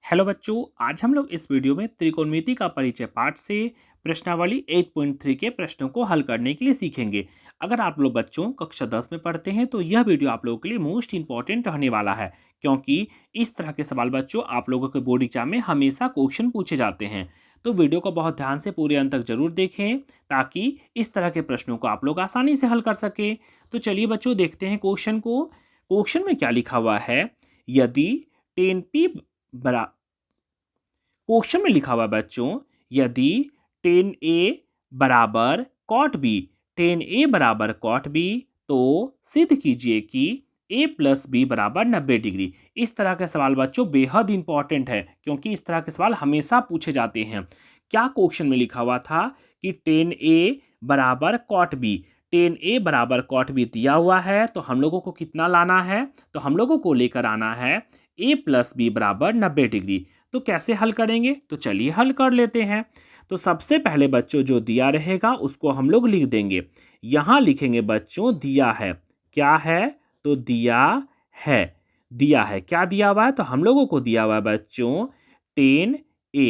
Hello बच्चों, आज हम लोग इस वीडियो में त्रिकोणमिति का परिचय पाठ से प्रश्नावली 8.3 के प्रश्नों को हल करने के लिए सीखेंगे। अगर आप लोग बच्चों कक्षा 10 में पढ़ते हैं तो यह वीडियो आप लोगों के लिए मोस्ट इंपॉर्टेंट रहने वाला है, क्योंकि इस तरह के सवाल बच्चों आप लोगों के बोर्ड एग्जाम में हमेशा क्वेश्चन पूछे जाते हैं। तो वीडियो को बहुत ध्यान से पूरे अंत तक जरूर देखें ताकि इस तरह के प्रश्नों को आप लोग आसानी से हल कर सकें। तो चलिए बच्चों देखते हैं क्वेश्चन को। क्वेश्चन में क्या लिखा हुआ है? यदि 10p बरा क्वेश्चन में लिखा हुआ है बच्चों, यदि 10a बराबर कॉट बी 10a बराबर कॉट बी तो सिद्ध कीजिए कि a प्लस बी बराबर 90 डिग्री। इस तरह के सवाल बच्चों बेहद इंपॉर्टेंट है, क्योंकि इस तरह के सवाल हमेशा पूछे जाते हैं। क्या क्वेश्चन में लिखा हुआ था कि 10a बराबर कॉट बी 10a बराबर कॉट बी दिया हुआ है, तो हम लोगों को कितना लाना है? तो हम लोगों को लेकर आना है a प्लस बी बराबर 90 डिग्री। तो कैसे हल करेंगे? तो चलिए हल कर लेते हैं। तो सबसे पहले बच्चों जो दिया रहेगा उसको हम लोग लिख देंगे। यहाँ लिखेंगे बच्चों दिया है। क्या है? तो दिया है। दिया है क्या दिया हुआ है? तो हम लोगों को दिया हुआ है बच्चों 10a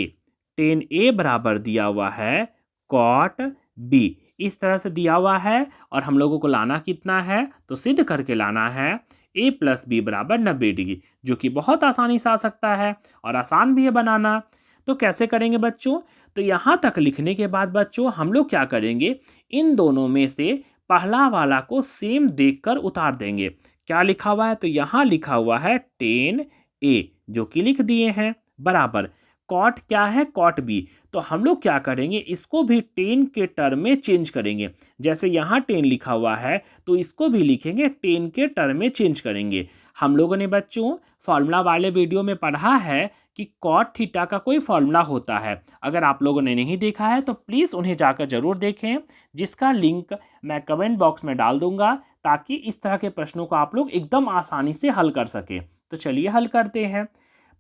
10a बराबर दिया हुआ है कॉट बी। इस तरह से दिया हुआ है और हम लोगों को लाना कितना है? तो सिद्ध करके लाना है a प्लस बी बराबर 90 डिग्री, जो कि बहुत आसानी से आ सकता है और आसान भी है बनाना। तो कैसे करेंगे बच्चों? तो यहाँ तक लिखने के बाद बच्चों हम लोग क्या करेंगे, इन दोनों में से पहला वाला को सेम देखकर उतार देंगे। क्या लिखा हुआ है? तो यहाँ लिखा हुआ है 10a, जो कि लिख दिए हैं, बराबर कॉट क्या है? Cot B. तो हम लोग क्या करेंगे, इसको भी 10 के टर्म में चेंज करेंगे। जैसे यहाँ 10 लिखा हुआ है तो इसको भी लिखेंगे 10 के टर्म में चेंज करेंगे। हम लोगों ने बच्चों फॉर्मूला वाले वीडियो में पढ़ा है कि कॉट थीटा का कोई फॉर्मूला होता है। अगर आप लोगों ने नहीं देखा है तो प्लीज़ उन्हें जाकर जरूर देखें, जिसका लिंक मैं कमेंट बॉक्स में डाल दूंगा, ताकि इस तरह के प्रश्नों को आप लोग एकदम आसानी से हल कर सके। तो चलिए हल करते हैं।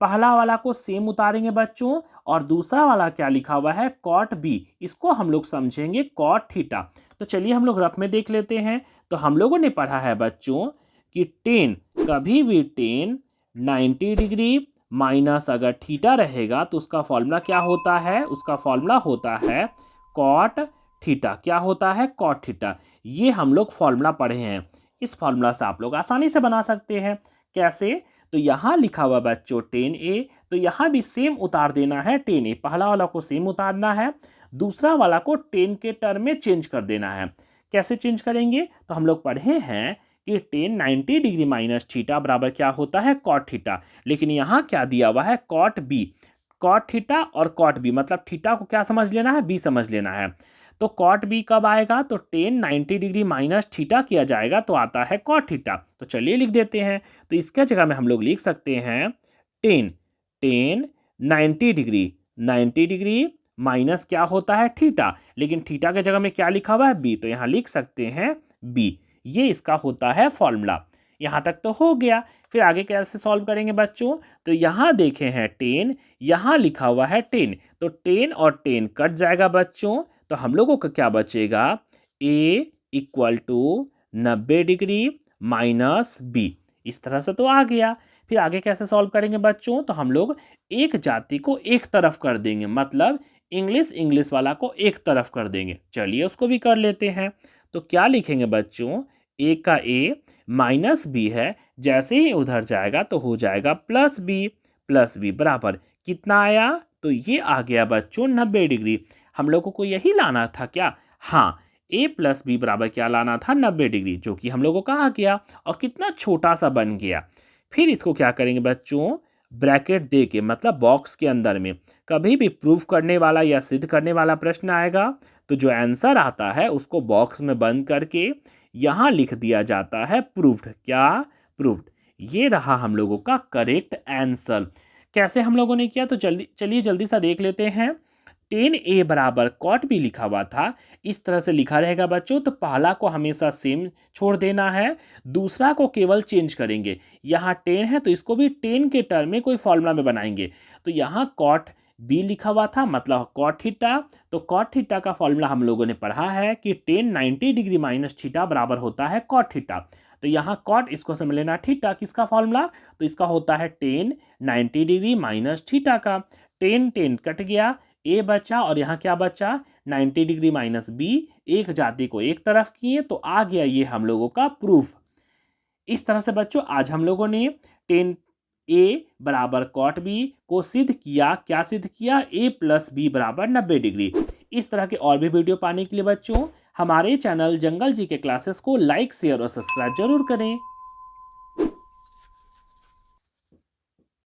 पहला वाला को सेम उतारेंगे बच्चों, और दूसरा वाला क्या लिखा हुआ है? Cot B. इसको हम लोग समझेंगे कॉट थीटा। तो चलिए हम लोग रफ में देख लेते हैं। तो हम लोगों ने पढ़ा है बच्चों कि 10 कभी भी 10 90 डिग्री माइनस अगर थीटा रहेगा तो उसका फॉर्मूला क्या होता है? उसका फॉर्मूला होता है कॉट थीटा। क्या होता है? Cot theta. ये हम लोग फॉर्मूला पढ़े हैं। इस फॉर्मूला से आप लोग आसानी से बना सकते हैं। कैसे? तो यहाँ लिखा हुआ बच्चों 10a, तो यहाँ भी सेम उतार देना है 10a। पहला वाला को सेम उतारना है, दूसरा वाला को 10 के टर्म में चेंज कर देना है। कैसे चेंज करेंगे? तो हम लोग पढ़े हैं कि 10 90 डिग्री माइनस थीटा बराबर क्या होता है? Cot theta. लेकिन यहाँ क्या दिया हुआ है? Cot B. कॉट थीटा और कॉट बी, मतलब थीटा को क्या समझ लेना है? बी समझ लेना है। तो कॉट बी कब आएगा? तो 10 90 डिग्री माइनस थीटा किया जाएगा तो आता है कॉट थीटा। तो चलिए लिख देते हैं। तो इसके जगह में हम लोग लिख सकते हैं 10 10 90 डिग्री माइनस क्या होता है? थीटा। लेकिन थीटा के जगह में क्या लिखा हुआ है? बी। तो यहाँ लिख सकते हैं बी। ये इसका होता है फॉर्मूला। यहाँ तक तो हो गया। फिर आगे कैसे सॉल्व करेंगे बच्चों? तो यहाँ देखे हैं 10, यहाँ लिखा हुआ है 10, तो 10 और 10 कट जाएगा बच्चों। तो हम लोगों का क्या बचेगा? a equal to 90 degree minus B. इस तरह से तो आ गया। फिर आगे कैसे सॉल्व करेंगे बच्चों? तो हम लोग एक जाति को एक तरफ कर देंगे, मतलब इंग्लिश वाला को एक तरफ कर देंगे। चलिए उसको भी कर लेते हैं। तो क्या लिखेंगे बच्चों? a का a माइनस बी है, जैसे ही उधर जाएगा तो हो जाएगा प्लस बी बराबर कितना आया? तो ये आ गया बच्चों 90 डिग्री। हम लोगों को यही लाना था क्या? हाँ, a प्लस बी बराबर क्या लाना था? 90 डिग्री, जो कि हम लोगों का आ गया और कितना छोटा सा बन गया। फिर इसको क्या करेंगे बच्चों? ब्रैकेट दे के, मतलब बॉक्स के अंदर में कभी भी प्रूफ करने वाला या सिद्ध करने वाला प्रश्न आएगा तो जो आंसर आता है उसको बॉक्स में बंद करके यहाँ लिख दिया जाता है प्रूफ्ड। क्या? प्रूफ्ड। ये रहा हम लोगों का करेक्ट आंसर। कैसे हम लोगों ने किया? तो चलिए जल्दी सा देख लेते हैं। 10a बराबर कॉट बी लिखा हुआ था, इस तरह से लिखा रहेगा बच्चों। तो पहला को हमेशा सेम छोड़ देना है, दूसरा को केवल चेंज करेंगे। यहाँ 10 है तो इसको भी 10 के टर्म में कोई फॉर्मूला में बनाएंगे। तो यहाँ कॉट बी लिखा हुआ था, मतलब कॉट थीटा। तो कॉट थीटा का फॉर्मूला हम लोगों ने पढ़ा है कि 10 90 डिग्री माइनस थीटा बराबर होता है कॉट थीटा। तो यहाँ कॉट इसको समझ लेना थीटा, किसका फॉर्मूला, तो इसका होता है टेन 90 डिग्री माइनस थीटा का। टेन टेन कट गया, ए बचा और यहाँ क्या बचा 90 डिग्री माइनस बी, एक जाति को एक तरफ किए तो आ गया ये हम लोगों का प्रूफ। इस तरह से बच्चों आज हम लोगों ने टेन ए बराबर कॉट बी को सिद्ध किया। क्या सिद्ध किया, ए प्लस बी बराबर 90 डिग्री। इस तरह के और भी वीडियो पाने के लिए बच्चों हमारे चैनल जंगल जी के क्लासेस को लाइक शेयर और सब्सक्राइब जरूर करें।